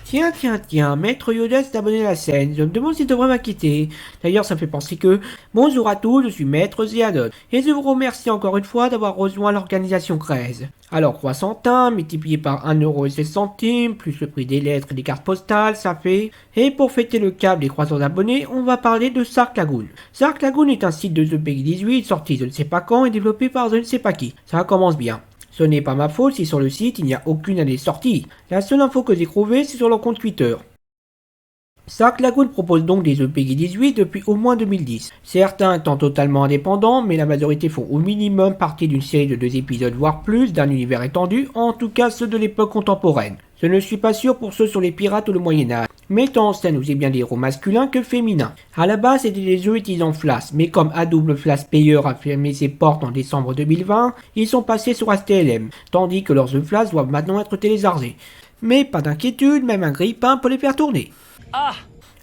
Tiens, Maître Yoda s'est abonné à la scène. Je me demande s'il devrait m'inquiéter. D'ailleurs, ça me fait penser que... Bonjour à tous, je suis Maître Zéadon. Et je vous remercie encore une fois d'avoir rejoint l'organisation 13. Alors, Croissantin, multiplié par 1,16€, plus le prix des lettres et des cartes postales, ça fait... Et pour fêter le cap des 300 abonnés, on va parler de Sark Lagoon. Sark Lagoon est un site de The Peggy 18, sorti je ne sais pas quand et développé par je ne sais pas qui. Ça commence bien. Ce n'est pas ma faute si sur le site il n'y a aucune année sortie. La seule info que j'ai trouvée c'est sur leur compte Twitter. Sark Lagoon propose donc des EPG 18 depuis au moins 2010. Certains étant totalement indépendants, mais la majorité font au minimum partie d'une série de 2 épisodes voire plus d'un univers étendu, en tout cas ceux de l'époque contemporaine. Je ne suis pas sûr pour ceux sur les pirates ou le Moyen-Âge, mettant en scène aussi bien des héros masculins que féminins. À la base, c'était des jeux utilisant Flash, mais comme Adobe Flash Player a fermé ses portes en décembre 2020, ils sont passés sur HTML, tandis que leurs jeux Flash doivent maintenant être téléchargés. Mais pas d'inquiétude, même un grille-pain peut les faire tourner.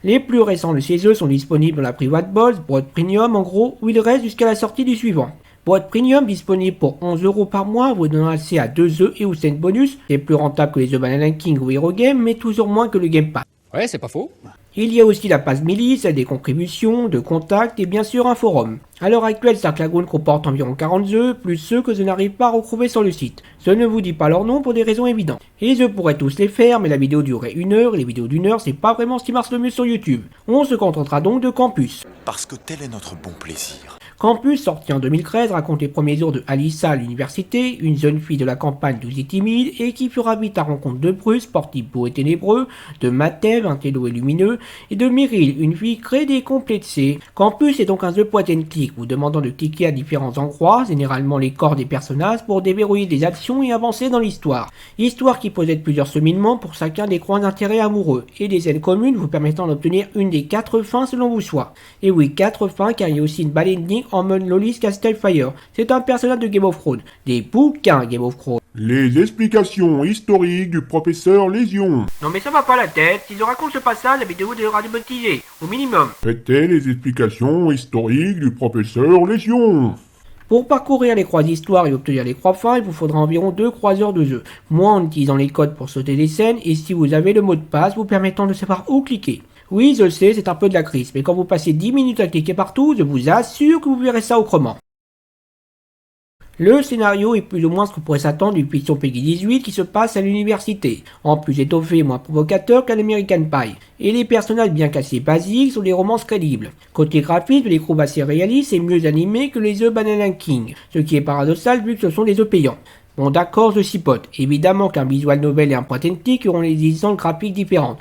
Les plus récents de ces jeux sont disponibles dans la Private Box, boîte premium en gros, où ils restent jusqu'à la sortie du suivant. Boîte premium disponible pour 11€ par mois, vous donnant accès à 2 jeux et ou 5 bonus. C'est plus rentable que les jeux Banana King ou Hero Game, mais toujours moins que le Game Pass. Ouais, c'est pas faux. Il y a aussi la passe Millie, celle des contributions, de contacts et bien sûr un forum. À l'heure actuelle, Sark Lagoon comporte environ 40 jeux, plus ceux que je n'arrive pas à retrouver sur le site. Je ne vous dis pas leur nom pour des raisons évidentes. Et je pourrais tous les faire, mais la vidéo durerait 1 heure, et les vidéos d'1 heure, c'est pas vraiment ce qui marche le mieux sur YouTube. On se contentera donc de Campus. Parce que tel est notre bon plaisir. Campus, sorti en 2013, raconte les premiers jours de Alyssa à l'université, une jeune fille de la campagne douce et timide, et qui fera vite la rencontre de Bruce, sportif beau et ténébreux, de Matev, un télo et lumineux, et de Meryl, une fille créée décomplexée. Campus est donc un jeu point and click, vous demandant de cliquer à différents endroits, généralement les corps des personnages, pour déverrouiller des actions et avancer dans l'histoire. Histoire qui possède plusieurs cheminements pour chacun des coins d'intérêt amoureux, et des scènes communes vous permettant d'obtenir une des 4 fins selon vos choix. Et oui, 4 fins car il y a aussi une baleine en mode Lolis Castlefire. C'est un personnage de Game of Thrones. Des bouquins Game of Thrones. Les explications historiques du professeur Lésion. Non mais ça va pas la tête, si je raconte ce passage, la vidéo devra démonétiser, au minimum. Faites les explications historiques du professeur Lésion. Pour parcourir les croix d'histoire et obtenir les croix fins, il vous faudra environ 2 croiseurs de jeu. Moi en utilisant les codes pour sauter les scènes, et si vous avez le mot de passe vous permettant de savoir où cliquer. Oui, je le sais, c'est un peu de la crise, mais quand vous passez 10 minutes à cliquer partout, je vous assure que vous verrez ça autrement. Le scénario est plus ou moins ce qu'on pourrait s'attendre d'une fiction Peggy 18 qui se passe à l'université, en plus étoffé et moins provocateur qu'un American Pie. Et les personnages bien qu'assez basiques sont des romances crédibles. Côté graphisme, je les trouve assez réalistes et mieux animés que les jeux Banana King, ce qui est paradoxal vu que ce sont des jeux payants. Bon d'accord, je cipote. Évidemment qu'un visual novel et un point and click auront des licences graphiques différentes,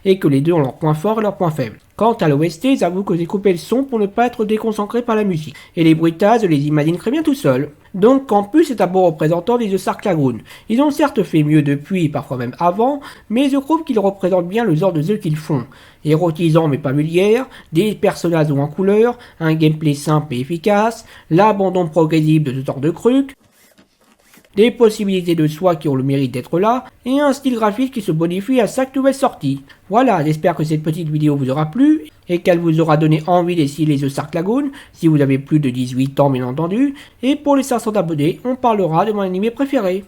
et que les deux ont leurs points forts et leurs points faibles. Quant à l'OST, j'avoue que j'ai coupé le son pour ne pas être déconcentré par la musique. Et les bruitages, je les imagine très bien tout seul. Donc Campus est un bon représentant des jeux Sark Lagoon. Ils ont certes fait mieux depuis, et parfois même avant, mais je trouve qu'ils représentent bien le genre de jeux qu'ils font. Érotisant mais pas vulgaire, des personnages en couleur, un gameplay simple et efficace, l'abandon progressif de ce genre de trucs, des possibilités de choix qui ont le mérite d'être là, et un style graphique qui se bonifie à chaque nouvelle sortie. Voilà, j'espère que cette petite vidéo vous aura plu, et qu'elle vous aura donné envie d'essayer les jeux Sark Lagoon, si vous avez plus de 18 ans bien entendu, et pour les 500 abonnés, on parlera de mon animé préféré.